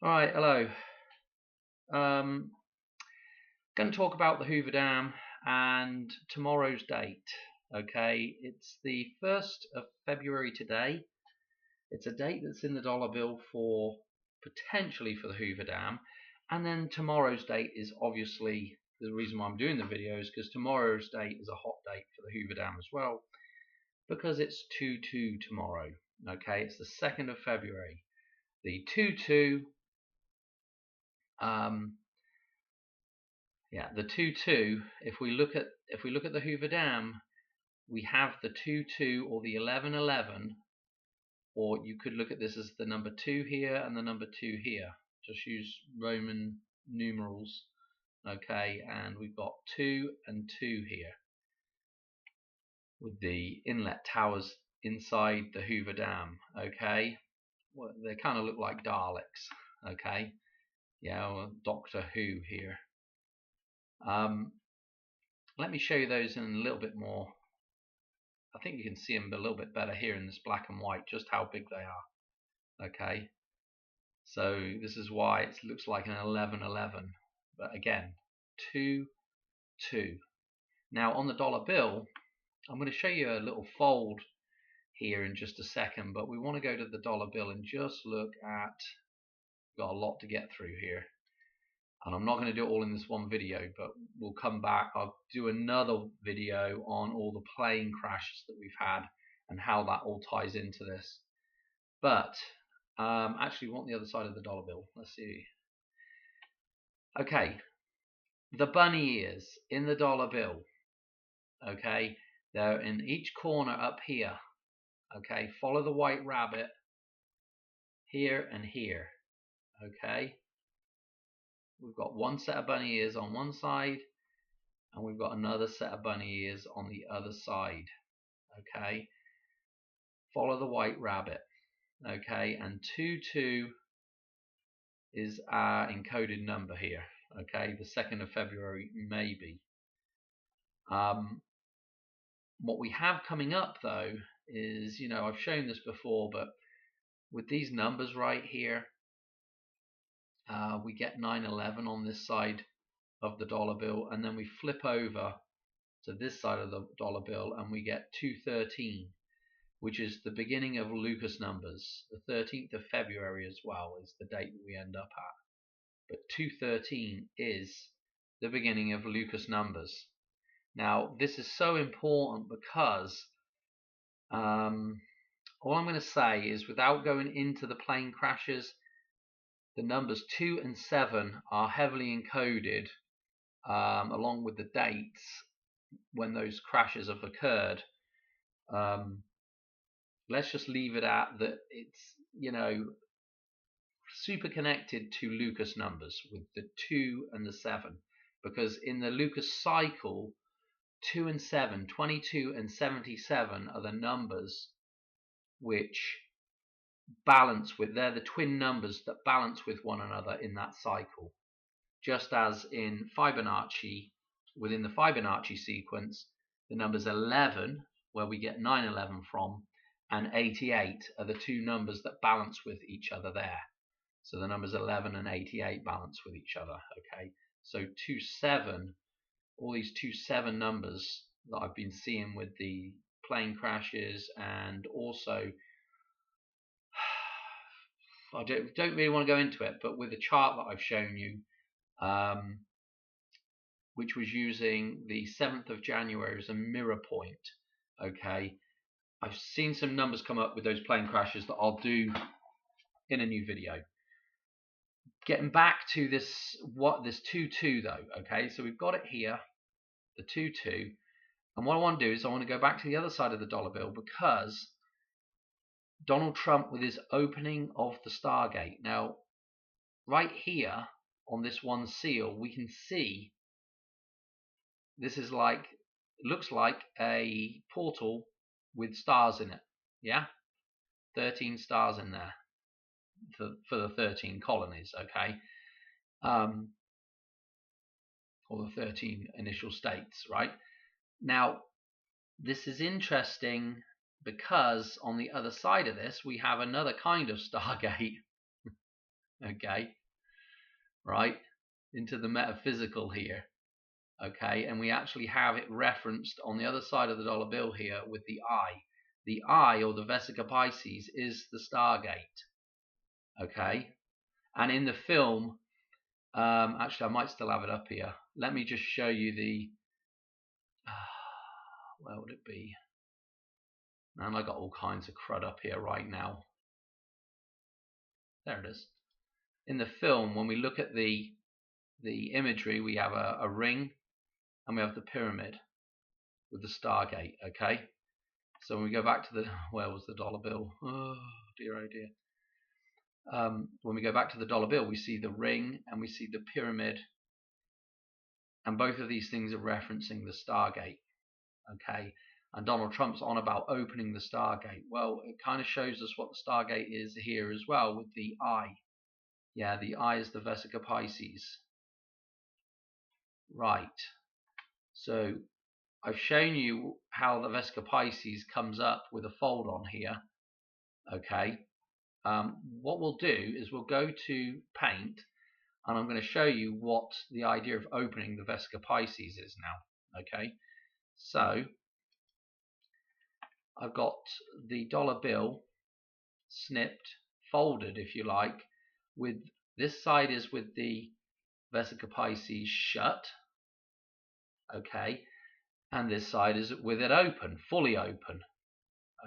All right, hello. Um, going to talk about the Hoover Dam and tomorrow's date. Okay, it's the 1st of February today. It's a date that's in the dollar bill for potentially for the Hoover Dam, and then tomorrow's date is obviously the reason why I'm doing the video is because tomorrow's date is a hot date for the Hoover Dam as well because it's 2/2 tomorrow. Okay, it's the 2nd of February. The 2/2. Yeah, the 2/2. If we look at the Hoover Dam, we have the 2/2 or the 11/11, or you could look at this as the number 2 here and the number 2 here. Just use Roman numerals, okay? And we've got 2 and 2 here, with the inlet towers inside the Hoover Dam, okay? Well, they kind of look like Daleks, okay? Yeah, or Doctor Who here. Let me show you those in a little bit more. I think you can see them a little bit better here in this black and white, just how big they are. Okay, so this is why it looks like an 11/11, but again, 2/2. Now on the dollar bill, I'm going to show you a little fold here in just a second, but we want to go to the dollar bill and just look at, got a lot to get through here. And I'm not going to do it all in this one video, but we'll come back. I'll do another video on all the plane crashes that we've had and how that all ties into this. But actually, we want the other side of the dollar bill. Let's see. Okay, the bunny ears in the dollar bill. Okay, they're in each corner up here. Okay, follow the white rabbit here and here. Okay, we've got one set of bunny ears on one side, and we've got another set of bunny ears on the other side. Okay, follow the white rabbit. Okay, and 2/2 is our encoded number here. Okay, the 2nd of February maybe. What we have coming up though is, I've shown this before, but with these numbers right here, we get 9/11 on this side of the dollar bill, and then we flip over to this side of the dollar bill and we get 2/13, which is the beginning of Lucas numbers. The 13th of February as well is the date that we end up at. But 2/13 is the beginning of Lucas numbers. Now, this is so important because all I'm going to say is, without going into the plane crashes, the numbers 2 and 7 are heavily encoded, along with the dates when those crashes have occurred. Let's just leave it at that. It's, super connected to Lucas numbers with the 2 and the 7, because in the Lucas cycle, 2 and 7, 22 and 77 are the numbers which balance with, they're the twin numbers that balance with one another in that cycle. Just as in Fibonacci, within the Fibonacci sequence, the numbers 11, where we get 9/11 from, and 88 are the two numbers that balance with each other there. So the numbers 11 and 88 balance with each other. Okay, so 2/7, all these 2/7 numbers that I've been seeing with the plane crashes, and also I don't really want to go into it, but with the chart that I've shown you, which was using the 7th of January as a mirror point. Okay, I've seen some numbers come up with those plane crashes that I'll do in a new video. Getting back to this 2/2 though. Okay, so we've got it here, the 2/2, and what I want to do is I want to go back to the other side of the dollar bill, because Donald Trump with his opening of the Stargate. Now, right here on this one seal, we can see this is like, it looks like a portal with stars in it. Yeah, 13 stars in there for the 13 colonies. Okay, or the 13 initial states. Right now, this is interesting because on the other side of this we have another kind of Stargate. okay, right, into the metaphysical here, okay, and we actually have it referenced on the other side of the dollar bill here with the eye. The eye, or the Vesica Pisces, is the Stargate, okay, and in the film, actually I might still have it up here. Let me just show you the, where would it be? Man, I got all kinds of crud up here right now. There it is. In the film, when we look at the imagery, we have a ring and we have the pyramid with the Stargate, okay? So when we go back to the, where was the dollar bill? Oh dear, oh dear. When we go back to the dollar bill, we see the ring and we see the pyramid, and both of these things are referencing the Stargate, okay? And Donald Trump's on about opening the Stargate. Well, it kind of shows us what the Stargate is here as well with the eye. Yeah, the eye is the Vesica Pisces. Right. So I've shown you how the Vesica Pisces comes up with a fold on here. Okay. What we'll do is we'll go to Paint, and I'm going to show you what the idea of opening the Vesica Pisces is now. Okay. So I've got the dollar bill snipped, folded if you like, with this side is with the Vesica Pisces shut, okay, and this side is with it open, fully open,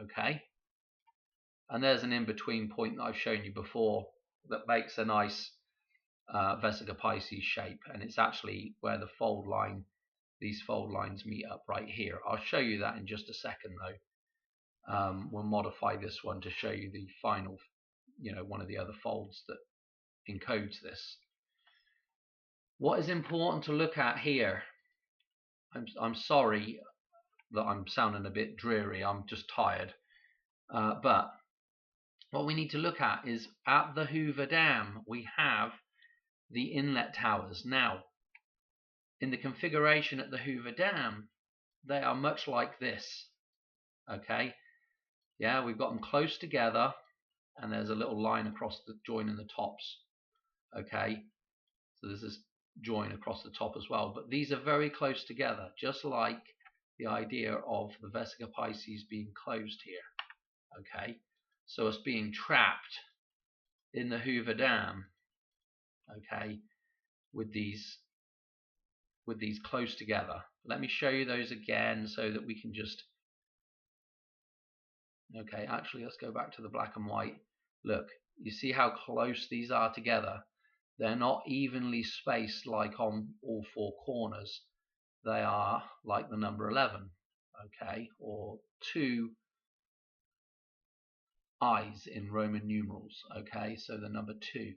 okay, and there's an in-between point that I've shown you before that makes a nice Vesica Pisces shape, and it's actually where the fold line, these fold lines meet up right here. I'll show you that in just a second though. We'll modify this one to show you the final, one of the other folds that encodes this. What is important to look at here, I'm sorry that I'm sounding a bit dreary, I'm just tired, but what we need to look at is at the Hoover Dam we have the inlet towers. Now in the configuration at the Hoover Dam, they are much like this, okay, yeah, we've got them close together and there's a little line across the joining the tops, okay, so there's this join across the top as well, but these are very close together, just like the idea of the Vesica Pisces being closed here, okay, so us being trapped in the Hoover Dam, okay, with these close together. Let me show you those again so that we can just, okay, actually let's go back to the black and white. Look, you see how close these are together. They're not evenly spaced like on all four corners. They are like the number 11, okay, or 2 I's in Roman numerals, okay, so the number 2,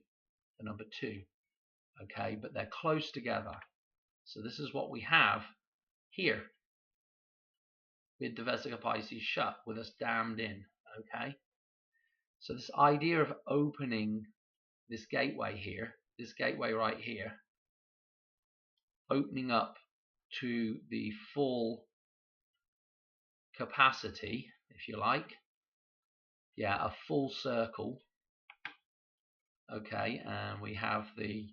okay, but they're close together. So this is what we have here with the Vesica Pisces shut, with us dammed in, okay. So this idea of opening this gateway here, this gateway right here, opening up to the full capacity, if you like, yeah, a full circle, okay, and we have the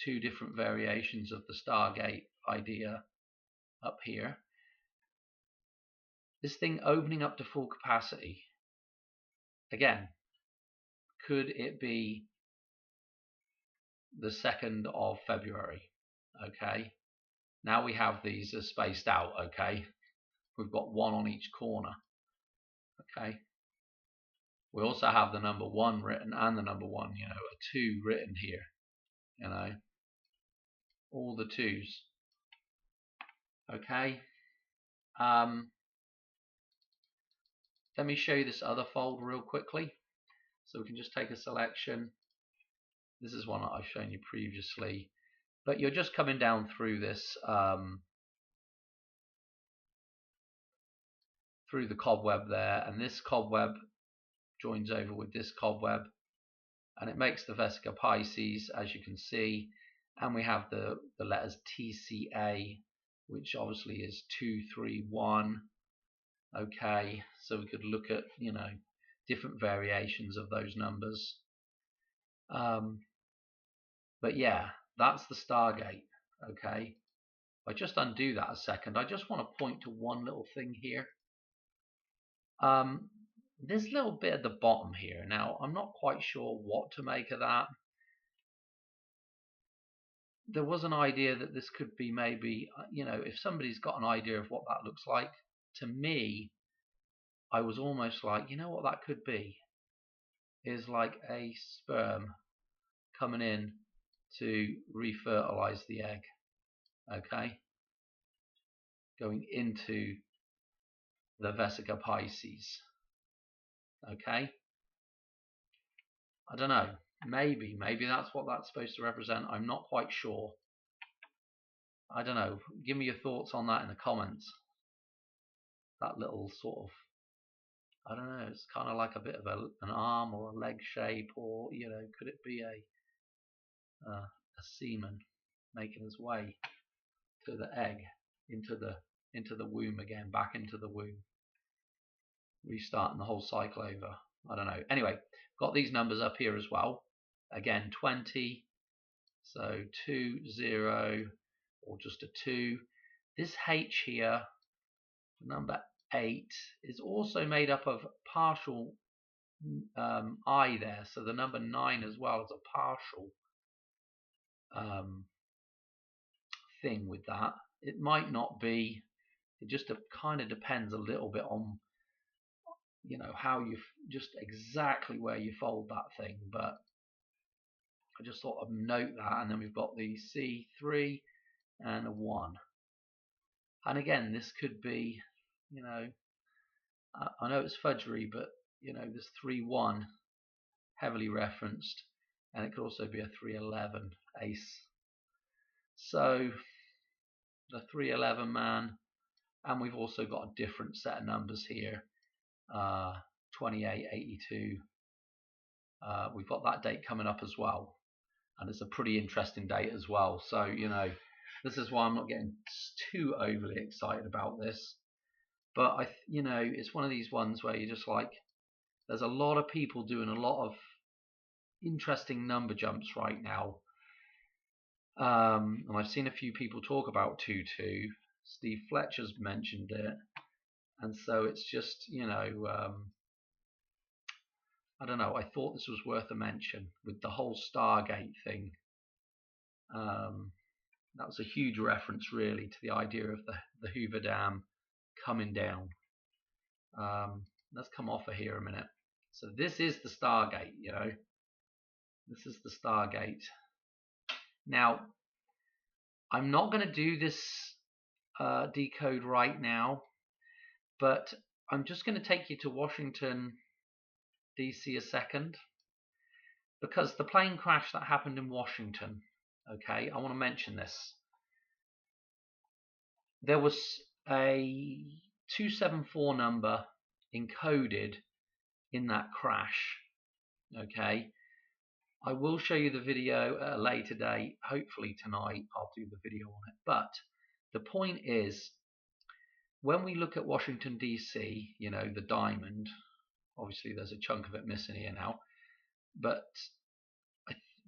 2 different variations of the Stargate idea up here. This thing opening up to full capacity, again, could it be the 2nd of February? Okay, now we have these spaced out, okay, we've got 1 on each corner, okay. We also have the number 1 written and the number 1, a 2 written here, all the 2s, okay. Let me show you this other fold real quickly. So we can just take a selection. This is one that I've shown you previously, but you're just coming down through this, through the cobweb there, and this cobweb joins over with this cobweb, and it makes the Vesica Pisces, as you can see, and we have the letters TCA, which obviously is 231. Okay, so we could look at different variations of those numbers. But yeah, that's the Stargate. Okay, if I just undo that a second, I just want to point to one little thing here. This little bit at the bottom here. Now, I'm not quite sure what to make of that. There was an idea that this could be maybe, if somebody's got an idea of what that looks like, to me, I was almost like, what that could be is like a sperm coming in to refertilize the egg, okay, going into the Vesica Pisces, okay. I don't know, maybe that's what that's supposed to represent. I'm not quite sure. I don't know, give me your thoughts on that in the comments. That little sort of, I don't know, it's kind of like a bit of an arm or a leg shape, or could it be a semen making its way to the egg, into the womb again, back into the womb, restarting the whole cycle over. I don't know. Anyway, got these numbers up here as well. Again, 20, so 2, 0, or just a 2. This H here, number 8, is also made up of partial I there, so the number 9 as well is a partial thing with that. It might not be. It just kind of depends a little bit on how you just exactly where you fold that thing. But I just thought I'd note that. And then we've got the C3 and a 1. And again, this could be, I know it's fudgery, but this 3-1 heavily referenced, and it could also be a 3-11 ace. So the 3-11 man, and we've also got a different set of numbers here, 28, 82. We've got that date coming up as well, and it's a pretty interesting date as well. So this is why I'm not getting too overly excited about this. But it's one of these ones where you're just like, there's a lot of people doing a lot of interesting number jumps right now. And I've seen a few people talk about 2-2. Steve Fletcher's mentioned it, and so it's just I don't know. I thought this was worth a mention with the whole Stargate thing. That was a huge reference, really, to the idea of the Hoover Dam coming down. Let's come off of here a minute. So this is the Stargate, This is the Stargate. Now, I'm not going to do this decode right now, but I'm just going to take you to Washington, D.C. a second, because the plane crash that happened in Washington, okay, I want to mention this. There was a 274 number encoded in that crash, okay. I will show you the video at a later date. Hopefully tonight I'll do the video on it. But the point is, when we look at Washington, D.C., the diamond, obviously there's a chunk of it missing here now, but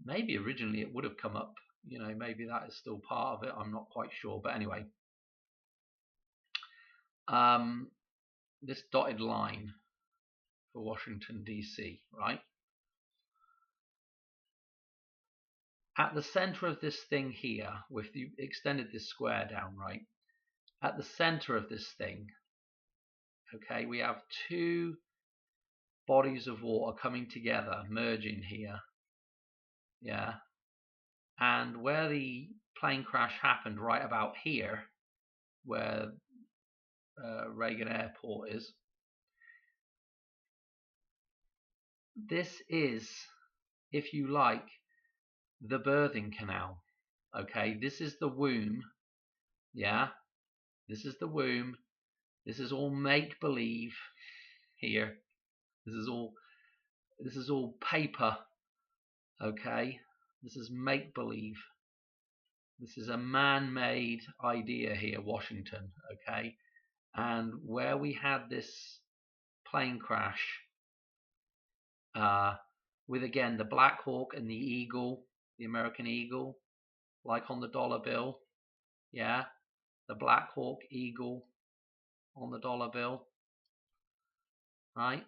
maybe originally it would have come up, maybe that is still part of it. I'm not quite sure. But anyway, this dotted line for Washington, D.C., right? At the center of this thing here, if you extended this square down, right, at the center of this thing, okay, we have two bodies of water coming together, merging here, yeah, and where the plane crash happened, right about here, where Reagan Airport is, this is, if you like, the birthing canal. Okay, this is the womb. Yeah, this is the womb. This is all make-believe here. This is all paper. Okay, this is make-believe. This is a man-made idea here, Washington. Okay, and where we had this plane crash with, again, the Black Hawk and the Eagle, the American eagle, like on the dollar bill. Yeah, the Black Hawk eagle on the dollar bill. Right?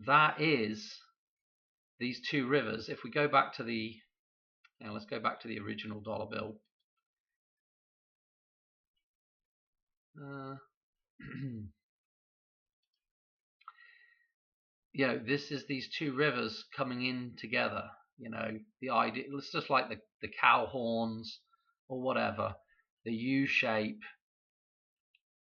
That is these two rivers. If we go back to the, now let's go back to the original dollar bill. This is these two rivers coming in together. The idea, it's just like the cow horns or whatever. The U shape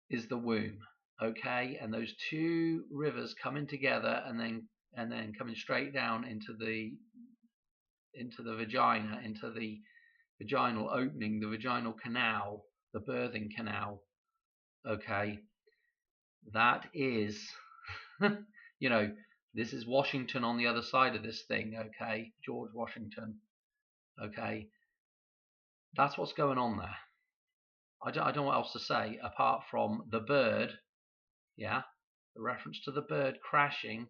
is the womb, okay, and those two rivers coming together and then coming straight down into the vagina, into the vaginal opening, the vaginal canal, the birthing canal. Okay, that is, this is Washington on the other side of this thing. Okay, George Washington. Okay, that's what's going on there. I don't know what else to say apart from the bird. Yeah, the reference to the bird crashing.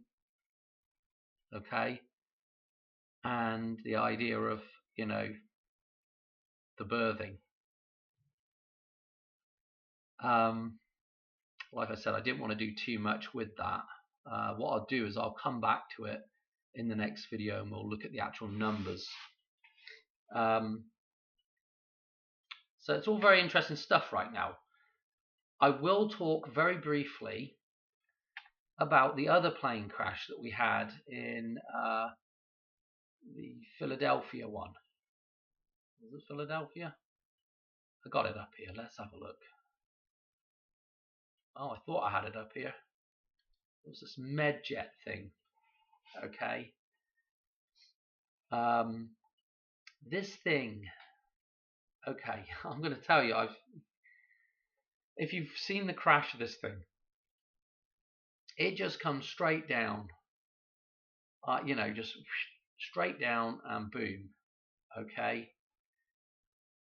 Okay, and the idea of the birthing. Like I said, I didn't want to do too much with that. What I'll do is I'll come back to it in the next video and we'll look at the actual numbers. So it's all very interesting stuff right now. I will talk very briefly about the other plane crash that we had in the Philadelphia one. Was it Philadelphia? I got it up here. Let's have a look. Oh, I thought I had it up here. It was this MedJet thing. Okay. This thing. Okay, I'm going to tell you. If you've seen the crash of this thing, it just comes straight down. Just straight down and boom. Okay.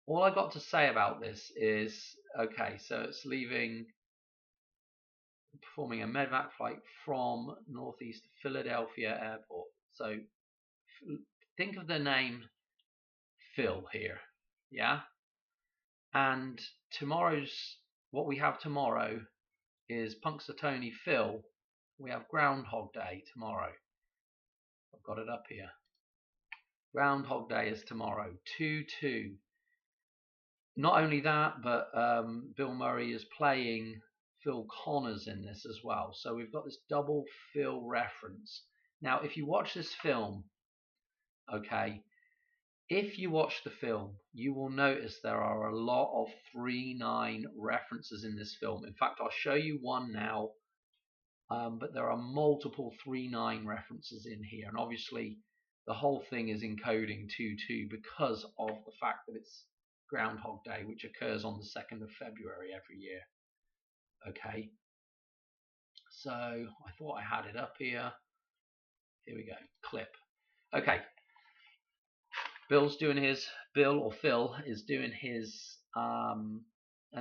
All I got to say about this is, okay, so it's performing a medevac flight from northeast Philadelphia airport. So think of the name Phil here, yeah? And what we have tomorrow is Punxsutawney Phil. We have Groundhog Day tomorrow. I've got it up here. Groundhog Day is tomorrow, 2/2. Not only that, but Bill Murray is playing Phil Connors in this as well. So we've got this double Phil reference. Now, if you watch this film, okay, if you watch the film, you will notice there are a lot of 3/9 references in this film. In fact, I'll show you one now, but there are multiple 3/9 references in here. And obviously, the whole thing is encoding 2/2 because of the fact that it's Groundhog Day, which occurs on the 2nd of February every year. Okay, so I thought I had it up here. Here we go, clip. Okay, Phil is doing his, and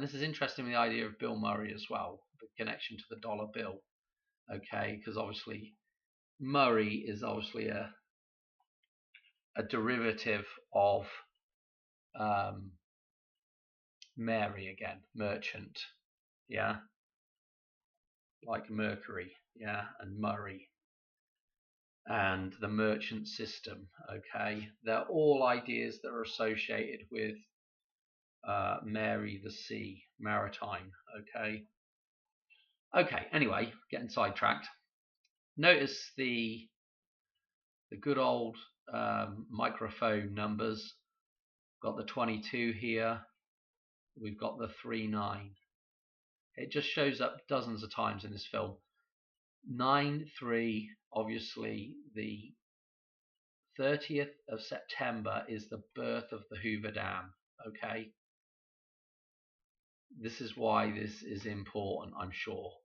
this is interesting, the idea of Bill Murray as well, the connection to the dollar bill. Okay, because obviously Murray is obviously a derivative of Mary again, merchant, yeah, like Mercury, yeah, and Murray, and the merchant system. Okay, they're all ideas that are associated with Mary the sea, maritime. Okay, anyway, getting sidetracked. Notice the good old microphone numbers. Got the 22 here. We've got the 3/9. It just shows up dozens of times in this film. 9/3, obviously the 30th of September is the birth of the Hoover Dam. Okay, this is why this is important. I'm sure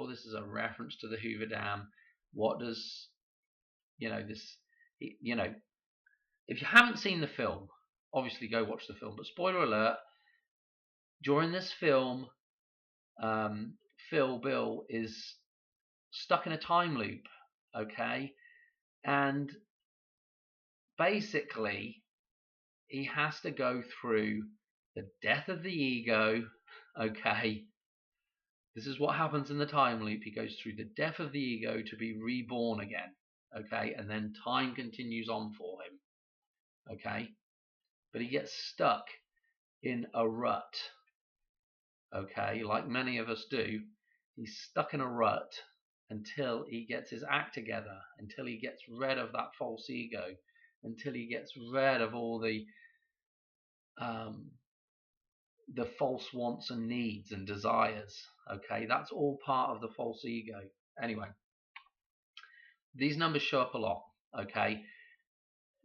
this is a reference to the Hoover Dam. What does this? If you haven't seen the film, obviously go watch the film. But spoiler alert: during this film, Bill is stuck in a time loop. Okay, and basically he has to go through the death of the ego. Okay, this is what happens in the time loop. He goes through the death of the ego to be reborn again. Okay, and then time continues on for him. Okay, but he gets stuck in a rut. Okay, like many of us do. He's stuck in a rut until he gets his act together, until he gets rid of that false ego, until he gets rid of all the false wants and needs and desires. Okay, that's all part of the false ego. Anyway, these numbers show up a lot. Okay,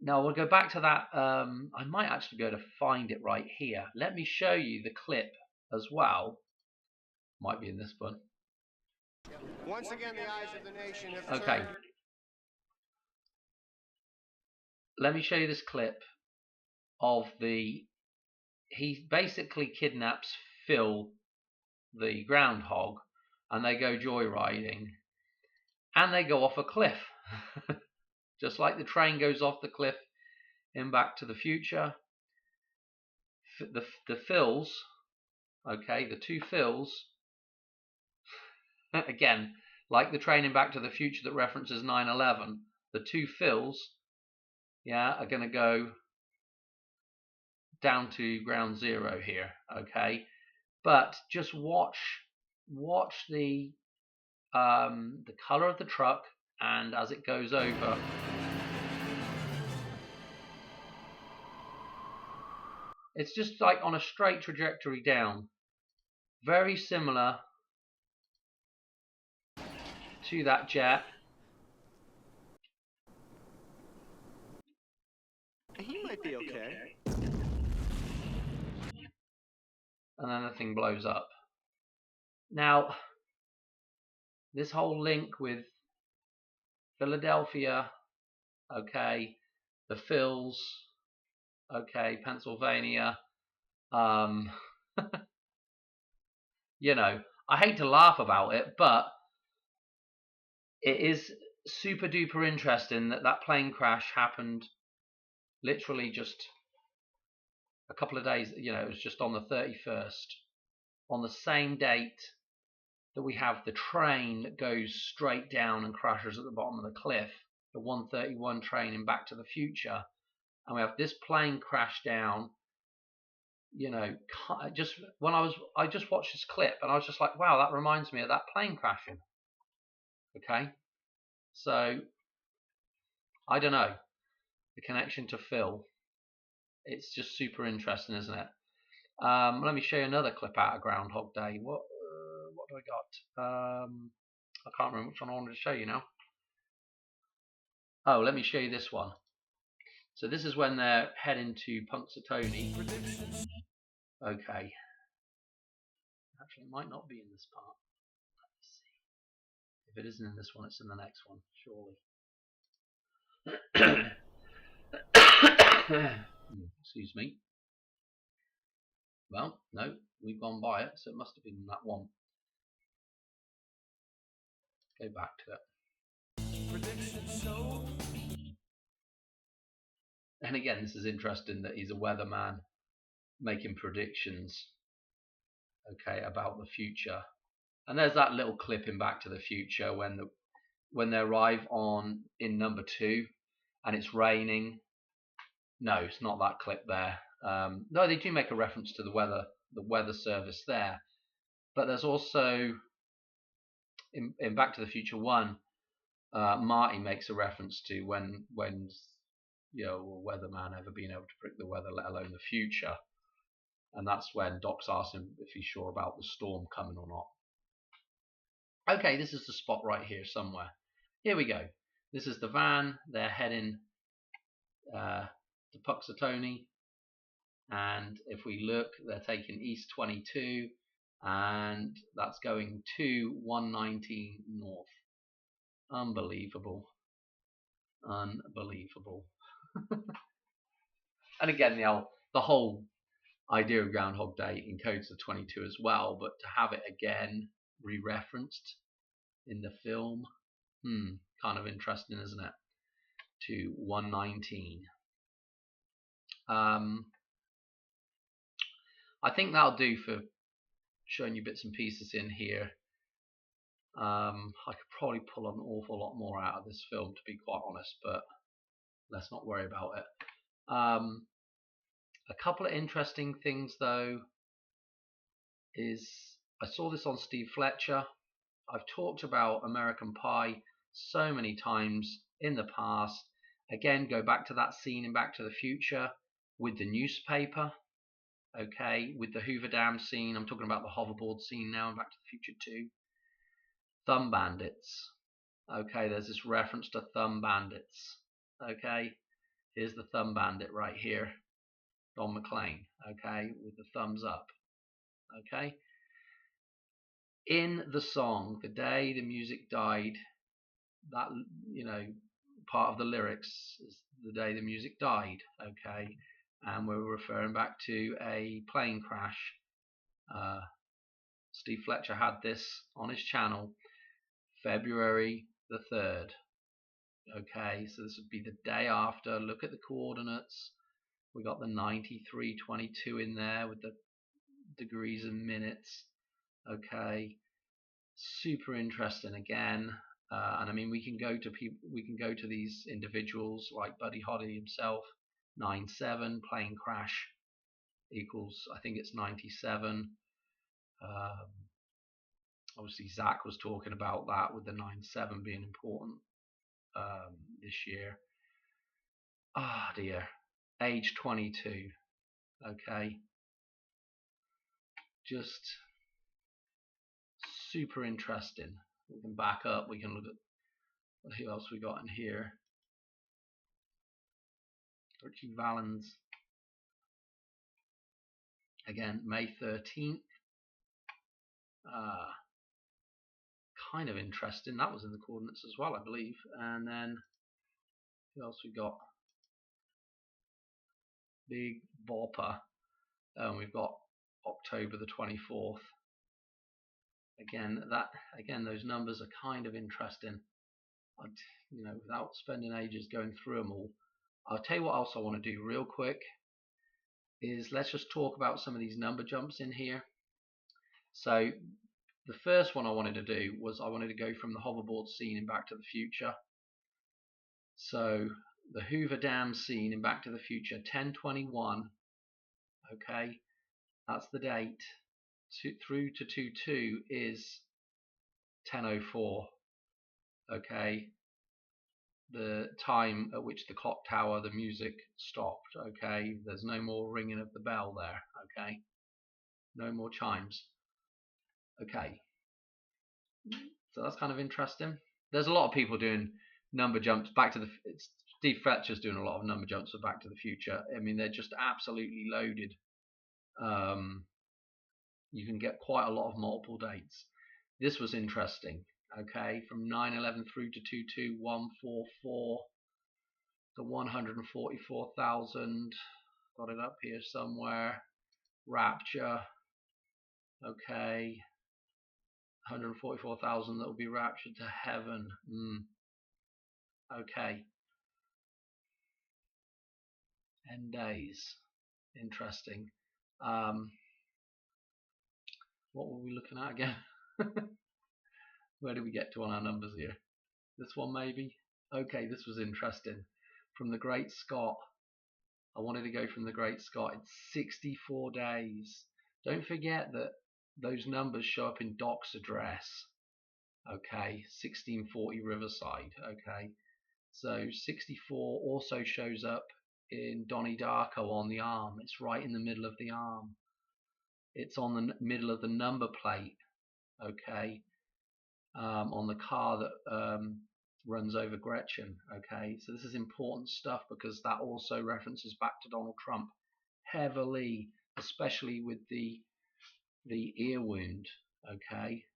now we'll go back to that. I might actually be able to find it right here. Let me show you the clip as well. Might be in this one. Once again, the eyes of the nation have okay. turned. Let me show you this clip of he basically kidnaps Phil, the groundhog, and they go joyriding, and they go off a cliff. Just like the train goes off the cliff in Back to the Future. The Phils, okay, the two Phils, again, like the train in Back to the Future that references 9/11, the two Phils, yeah, are going to go down to ground zero here, okay. But just watch the color of the truck, and as it goes over, it's just like on a straight trajectory down, very similar to that jet. He might be okay. And then the thing blows up. Now, this whole link with Philadelphia, okay, the Phils, okay, Pennsylvania, you know, I hate to laugh about it, but it is super duper interesting that that plane crash happened literally just a couple of days, you know, it was just on the 31st, on the same date that we have the train that goes straight down and crashes at the bottom of the cliff, the 131 train in Back to the Future, and we have this plane crash down. You know, just when I just watched this clip and I was just like, wow, that reminds me of that plane crashing. Okay, so I don't know, the connection to Phil, it's just super interesting, isn't it? Let me show you another clip out of Groundhog Day. What do I got? I can't remember which one I wanted to show you now. Oh, let me show you this one. So this is when they're heading to Punxsutawney. Okay. Actually, it might not be in this part. Let me see. If it isn't in this one, it's in the next one, surely. Excuse me. Well, no, we've gone by it, so it must have been that one. Go back to it. And again, this is interesting that he's a weatherman making predictions, okay, about the future. And there's that little clip in Back to the Future when they arrive in number 2 and it's raining. No, it's not that clip there. No, they do make a reference to the weather service there. But there's also in Back to the Future 1, Marty makes a reference to when you know, a weatherman ever being able to predict the weather, let alone the future. And that's when Doc's asked him if he's sure about the storm coming or not. Okay, this is the spot right here somewhere. Here we go. This is the van. They're heading to Punxsutawney. And if we look, they're taking East 22. And that's going to 119 North. Unbelievable. Unbelievable. And again, the whole idea of Groundhog Day encodes the 22 as well, but to have it again re-referenced in the film, kind of interesting, isn't it? To 119. I think that'll do for showing you bits and pieces in here. I could probably pull an awful lot more out of this film, to be quite honest, but let's not worry about it. A couple of interesting things though is I saw this on Steve Fletcher. I've talked about American Pie so many times in the past. Again, go back to that scene in Back to the Future with the newspaper, okay, with the Hoover Dam scene. I'm talking about the hoverboard scene now in Back to the Future 2. Thumb bandits. Okay, there's this reference to thumb bandits. Okay, here's the thumb bandit right here, Don McLean, okay, with the thumbs up. Okay, in the song The Day the Music Died, that, you know, part of the lyrics is The Day the Music Died, okay, and we're referring back to a plane crash. Steve Fletcher had this on his channel February the 3rd. Okay, so this would be the day after. Look at the coordinates. We got the 9322 in there with the degrees and minutes. Okay, super interesting again. And I mean, we can go to people, we can go to these individuals like Buddy Holly himself. 9/7 plane crash equals, I think it's 97. Obviously, Zach was talking about that with the 9/7 being important this year. Ah, dear. Age 22. Okay. Just super interesting. We can back up. We can look at who else we got in here. Richie Valens. Again, May 13th. Kind of interesting. That was in the coordinates as well, I believe. And then who else we got? Big Bopper. We've got October the 24th. Again, those numbers are kind of interesting. You know, without spending ages going through them all, I'll tell you what else I want to do real quick is let's just talk about some of these number jumps in here. So the first one I wanted to do was I wanted to go from the hoverboard scene in Back to the Future. So the Hoover Dam scene in Back to the Future, 10/21. Okay, that's the date. Through to 22 is 10:04. Okay, the time at which the clock tower, the music stopped. Okay, there's no more ringing of the bell there. Okay, no more chimes. Okay, so that's kind of interesting. There's a lot of people doing number jumps. Steve Fletcher's doing a lot of number jumps for Back to the Future. I mean, they're just absolutely loaded. You can get quite a lot of multiple dates. This was interesting. Okay, from 9/11 through to 22144 to 144,000. Got it up here somewhere. Rapture. Okay, 144,000 that will be raptured to heaven. Okay. End days. Interesting. What were we looking at again? Where did we get to on our numbers here? This one maybe? Okay, this was interesting. From the Great Scott. I wanted to go from the Great Scott. It's 64 days. Don't forget that those numbers show up in Doc's address. Okay, 1640 Riverside. Okay, so 64 also shows up in Donnie Darko on the arm. It's right in the middle of the arm. It's on the middle of the number plate. Okay, on the car that runs over Gretchen. Okay, so this is important stuff because that also references back to Donald Trump heavily, especially with the ear wound. Okay,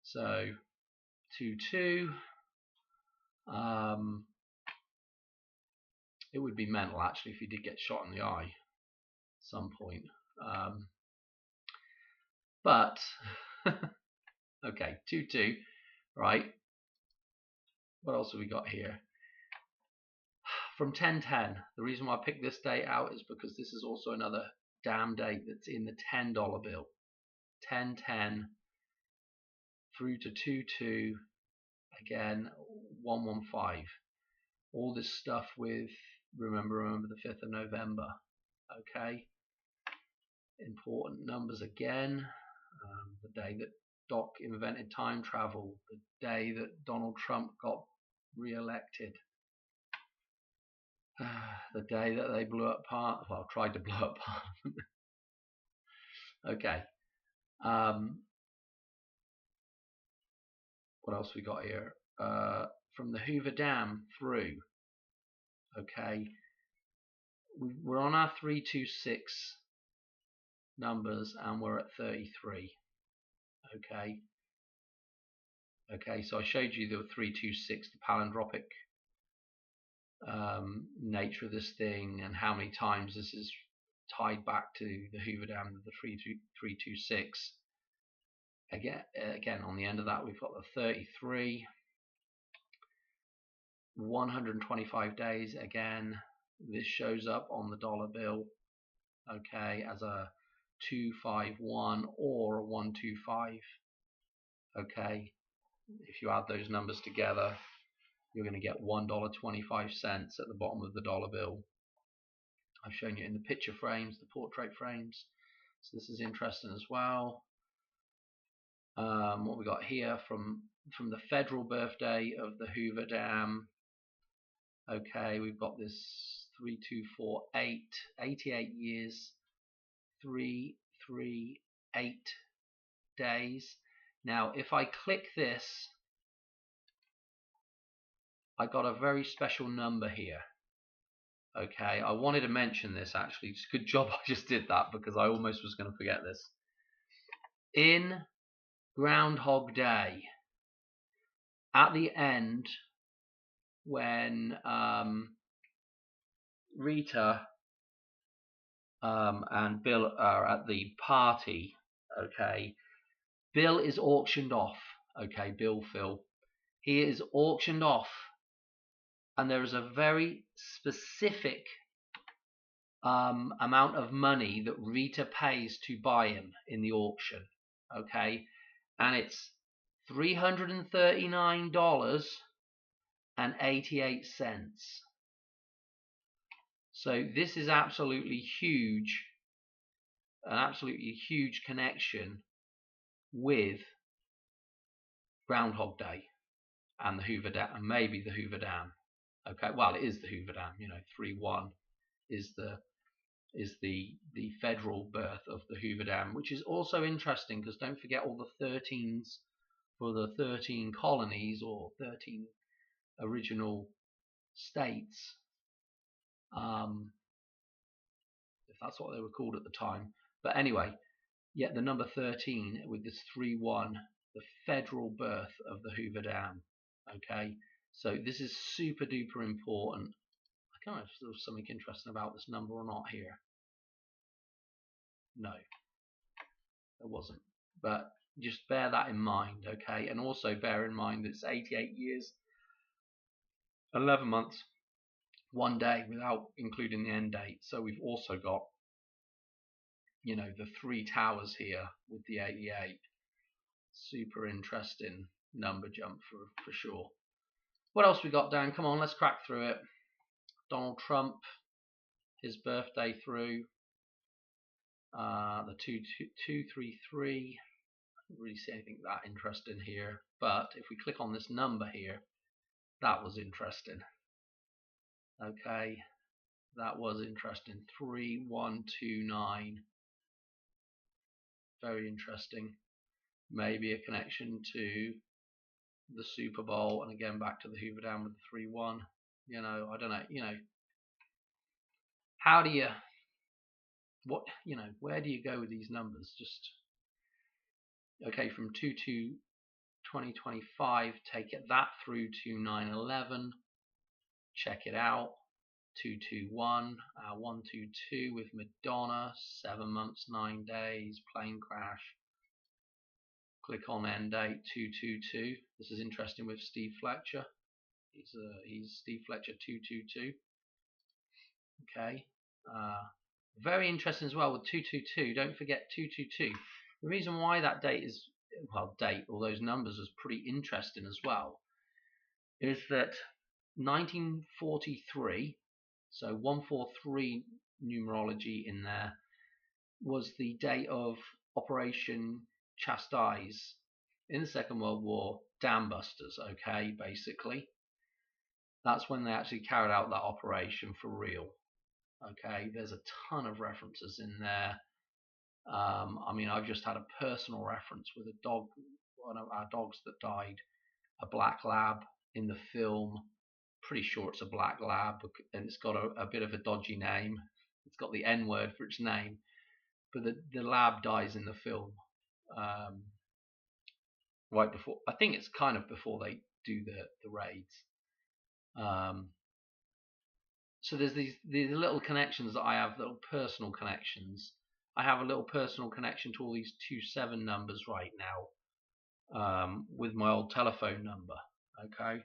so 2-2. It would be mental actually if he did get shot in the eye at some point. But okay, 2-2. Right. What else have we got here? from 1010. The reason why I picked this date out is because this is also another damn date that's in the $10 bill. 1010 through to 22, again 115. All this stuff with remember the 5th of November. Okay, important numbers again. The day that Doc invented time travel, the day that Donald Trump got re-elected, the day that they blew up tried to blow up Parliament. Okay. What else we got here? From the Hoover Dam through. Okay. We're on our 326 numbers and we're at 33. Okay. Okay, so I showed you the 326, the palindromic nature of this thing and how many times this is tied back to the Hoover Dam, the 326. Again, on the end of that, we've got the 33, 125 days. Again, this shows up on the dollar bill, okay, as a 251 or a 125. Okay, if you add those numbers together, you're going to get $1.25 at the bottom of the dollar bill. I've shown you in the picture frames, the portrait frames, so this is interesting as well. What we got here from the federal birthday of the Hoover Dam. Okay, we've got this 3248, 88 years, 338 days. Now, if I click this, I got a very special number here. Okay, I wanted to mention this actually. It's a good job I just did that because I almost was going to forget this. In Groundhog Day, at the end, when Rita and Bill are at the party, okay, Bill is auctioned off. Okay, Phil. He is auctioned off, and there is a very specific amount of money that Rita pays to buy him in the auction. Okay, and it's $339.88. So this is absolutely huge, an absolutely huge connection with Groundhog Day and the Hoover Dam, and maybe the Hoover Dam. Okay, well, it is the Hoover Dam. 3-1 is the federal birth of the Hoover Dam, which is also interesting because don't forget all the 13s for the 13 colonies or 13 original states, if that's what they were called at the time. But anyway, yet the number 13 with this 3-1, the federal birth of the Hoover Dam. Okay, so this is super duper important. I can't know if there was something interesting about this number or not here. No, there wasn't. But just bear that in mind, okay? And also bear in mind that it's 88 years, 11 months, 1 day without including the end date. So we've also got, the 3 towers here with the 88. Super interesting number jump for sure. What else we got, Dan? Come on, let's crack through it. Donald Trump, his birthday through. The 233. I don't really see anything that interesting here. But if we click on this number here, that was interesting. Okay, that was interesting. 3129. Very interesting. Maybe a connection to the Super Bowl, and again back to the Hoover Dam with the 3-1. I don't know. How do you, where do you go with these numbers? Just okay, from 2/2/2025, take that through to 9/11. Check it out. 221, 122 with Madonna, 7 months, 9 days, plane crash. Click on end date 222. This is interesting with Steve Fletcher. He's Steve Fletcher 222. Okay, very interesting as well with 222. Don't forget 222. The reason why that date is, well, all those numbers is pretty interesting as well, is that 1943, so 143 numerology in there, was the date of Operation Chastise in the Second World War, Dam Busters, okay, basically. That's when they actually carried out that operation for real. Okay, there's a ton of references in there. I mean, I've just had a personal reference with a dog, one of our dogs that died, a black lab in the film. Pretty sure it's a black lab, and it's got a bit of a dodgy name. It's got the N word for its name, but the lab dies in the film. Right before, I think it's kind of before they do the raids. So there's these little connections that I have, little personal connections. I have a little personal connection to all these 27 numbers right now, with my old telephone number, okay,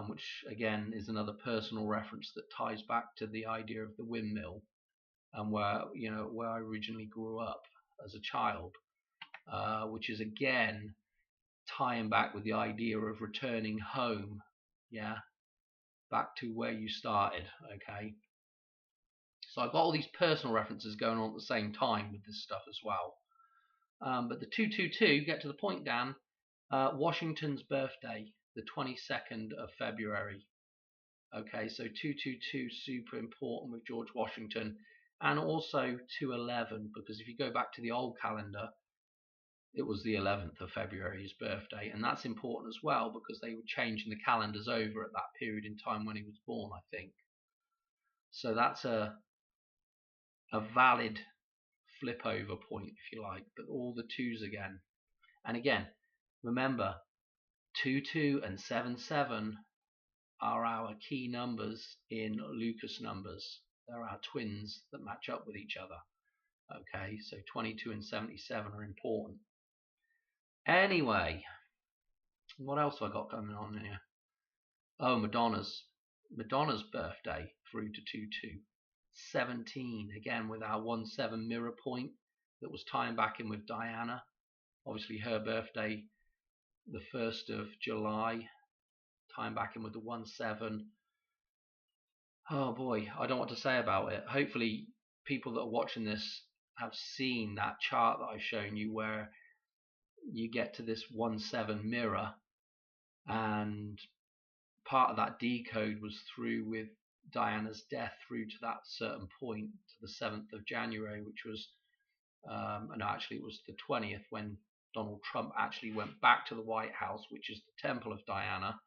which again is another personal reference that ties back to the idea of the windmill and where I originally grew up as a child, which is again tying back with the idea of returning home, yeah, back to where you started, okay. So I've got all these personal references going on at the same time with this stuff as well. But the 222, get to the point, Dan, Washington's birthday, the 22nd of February. Okay, so 222, super important with George Washington, and also 211, because if you go back to the old calendar, it was the 11th of February, his birthday, and that's important as well because they were changing the calendars over at that period in time when he was born, I think. So that's a valid flip over point, if you like, but all the twos again. And again, remember, 22 and 77 are our key numbers in Lucas numbers. They're our twins that match up with each other. Okay, so 22 and 77 are important. Anyway, what else have I got coming on here? Oh, Madonna's birthday through to 22. 17, again with our 1-7 mirror point that was tying back in with Diana. Obviously her birthday, the 1st of July, tying back in with the 1-7. Oh boy, I don't know what to say about it. Hopefully people that are watching this have seen that chart that I've shown you where you get to this 1-7 mirror, and part of that decode was through with Diana's death through to that certain point, to the 7th of January, which was, and actually it was the 20th when Donald Trump actually went back to the White House, which is the temple of Diana,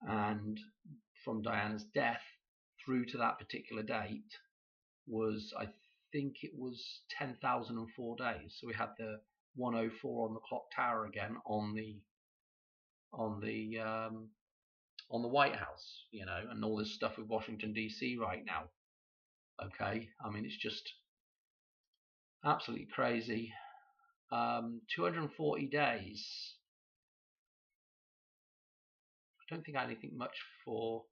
and from Diana's death through to that particular date was, I think it was 10,004 days. So we had the 104 on the clock tower again on the White House, and all this stuff with Washington DC right now. Okay, I mean, it's just absolutely crazy. 240 days. I don't think I had anything much for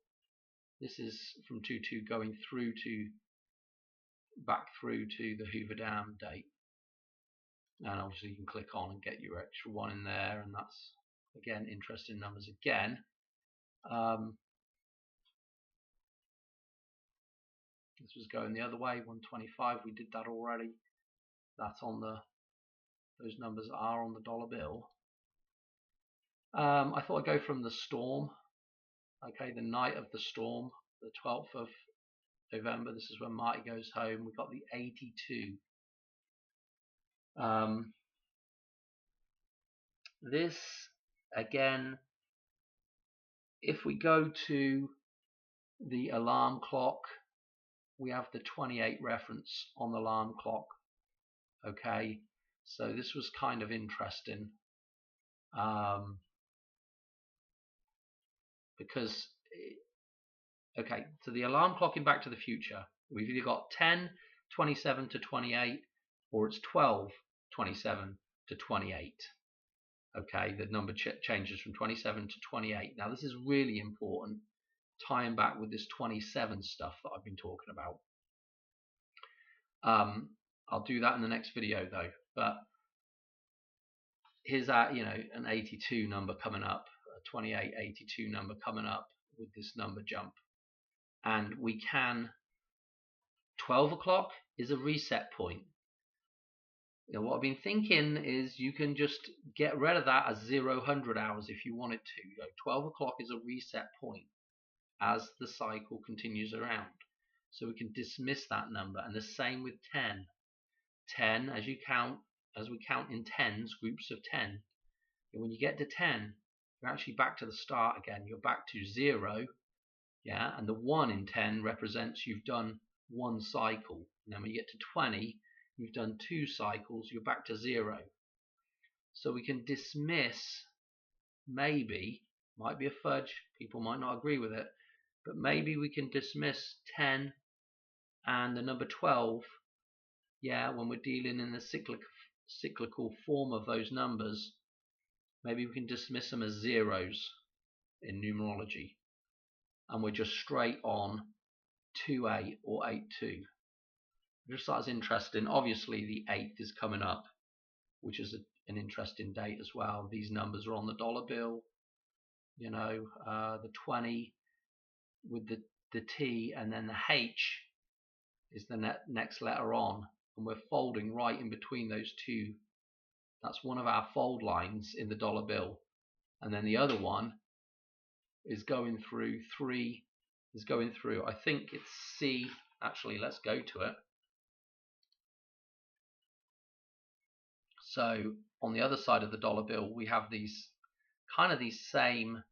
this. Is from 22 going through to back through to the Hoover Dam date, and obviously you can click on and get your extra one in there, and that's again interesting numbers again. This was going the other way, 125. We did that already. That's on those numbers are on the dollar bill. I thought I'd go from the storm. Okay, the night of the storm, the 12th of November. This is when Marty goes home. We've got the 82. This again, if we go to the alarm clock, we have the 28 reference on the alarm clock. Okay, so this was kind of interesting, because okay, so the alarm clock in Back to the Future, we've either got 10, 27 to 28, or it's 12, 27 to 28. Okay, the number changes from 27 to 28. Now this is really important tying back with this 27 stuff that I've been talking about. I'll do that in the next video though. But here's that, an 82 number coming up, a 28, 82 number coming up with this number jump. And we can, 12 o'clock is a reset point. What I've been thinking is you can just get rid of that as 0-100 hours if you wanted to. 12 o'clock is a reset point as the cycle continues around. So we can dismiss that number, and the same with 10. 10, as we count in tens, groups of 10. And when you get to 10, you're actually back to the start again. You're back to 0, yeah, and the 1 in 10 represents you've done one cycle. And then when you get to 20, you've done 2 cycles, you're back to 0. So we can dismiss, maybe, might be a fudge, people might not agree with it, but maybe we can dismiss 10 and the number 12, yeah, when we're dealing in the cyclical form of those numbers, maybe we can dismiss them as zeros in numerology, and we're just straight on 2-8 or 8-2. Just that's interesting. Obviously the 8th is coming up, which is an interesting date as well. These numbers are on the dollar bill, the 20 with the T, and then the H is the next letter on, and we're folding right in between those two. That's one of our fold lines in the dollar bill, and then the other one is going through I think it's C. Actually, let's go to it. So on the other side of the dollar bill, we have these same,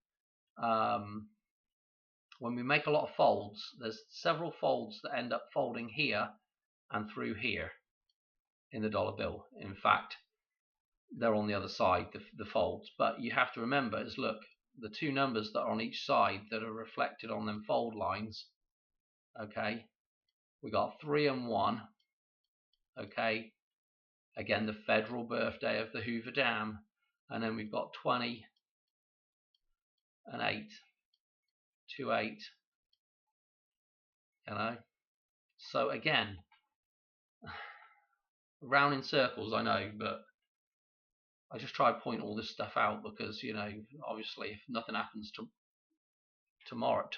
when we make a lot of folds, there's several folds that end up folding here and through here in the dollar bill. In fact, they're on the other side, the folds. But you have to remember is, look, the two numbers that are on each side that are reflected on them fold lines, okay, we got 3 and 1, okay, again the federal birthday of the Hoover Dam, and then we've got 20 and 8, 2-8, so again, round in circles, I know, but I just try to point all this stuff out because, obviously if nothing happens tomorrow,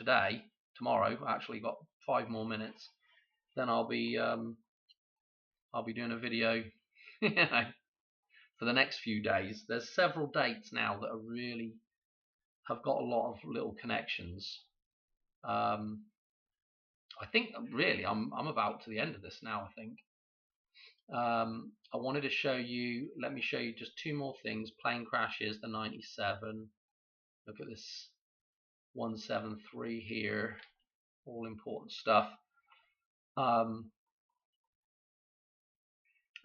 I actually got 5 more minutes, then I'll be doing a video for the next few days. There's several dates now that are really have got a lot of little connections. I think really I'm about to the end of this now, I think. I wanted to show you, let me show you just 2 more things. Plane crashes, the 97. Look at this 173 here, all important stuff.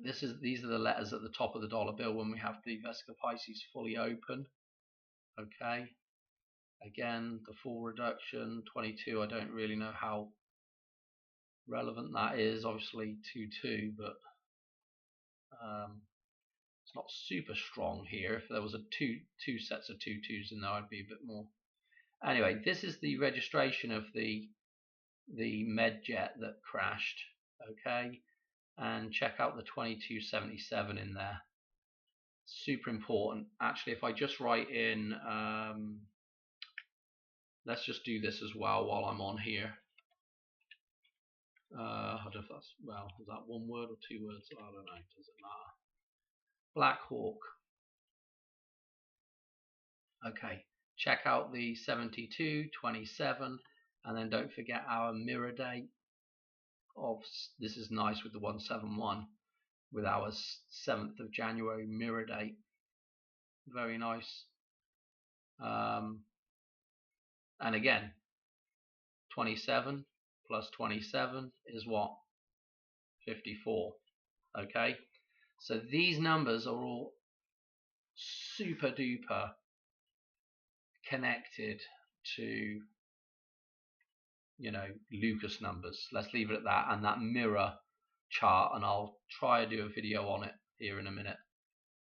These are the letters at the top of the dollar bill when we have the Vesica Pisces fully open. Okay, again the full reduction 22. I don't really know how relevant that is. Obviously 2-2, but it's not super strong here. If there was two sets of 2-2s in there, I'd be a bit more. Anyway, this is the registration of the Medjet that crashed. Okay, and check out the 2277 in there. Super important. Actually, if I just write in, let's just do this as well while I'm on here. I don't know if that's, well, is that 1 word or 2 words? I don't know. Does it matter? Black Hawk. Okay, check out the 72, 27, and then don't forget our mirror date of, this is nice with the 171, with our 7th of January mirror date. Very nice. And again, 27 plus 27 is what? 54. Okay, so these numbers are all super duper connected to, Lucas numbers. Let's leave it at that, and that mirror chart, and I'll try to do a video on it here in a minute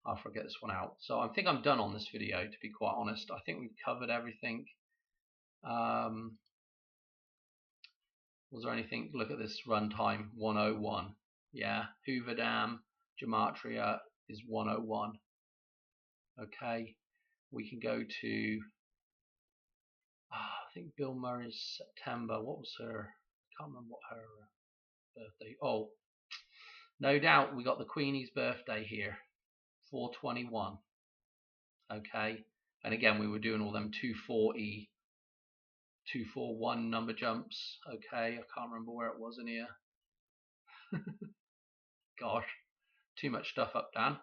after I get this one out. So I think I'm done on this video, to be quite honest. I think we've covered everything. Was there anything? Look at this runtime, 101. Yeah, Hoover Dam, Gematria is 101. Okay, we can go to, I think Bill Murray's September. What was her? I can't remember what her birthday. Oh, no doubt we got the Queenie's birthday here, 421. Okay, and again we were doing all them 240, 241 number jumps. Okay, I can't remember where it was in here. Gosh, too much stuff up, Dan.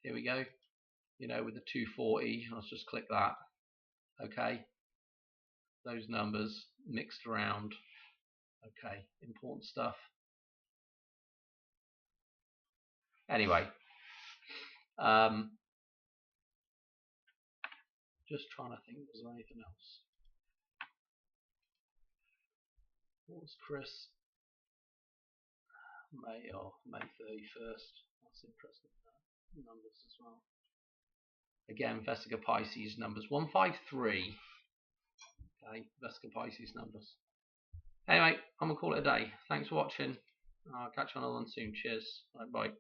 Here we go. You know, with the 240, let's just click that. Okay, those numbers mixed around. Okay, important stuff. Anyway, just trying to think, was there anything else? What was Chris? May 31st. That's interesting. Numbers as well. Again, Vesica Pisces numbers 153. Okay, Vesica Pisces numbers. Anyway, I'm gonna call it a day. Thanks for watching. I'll catch you on another one soon. Cheers. Bye bye.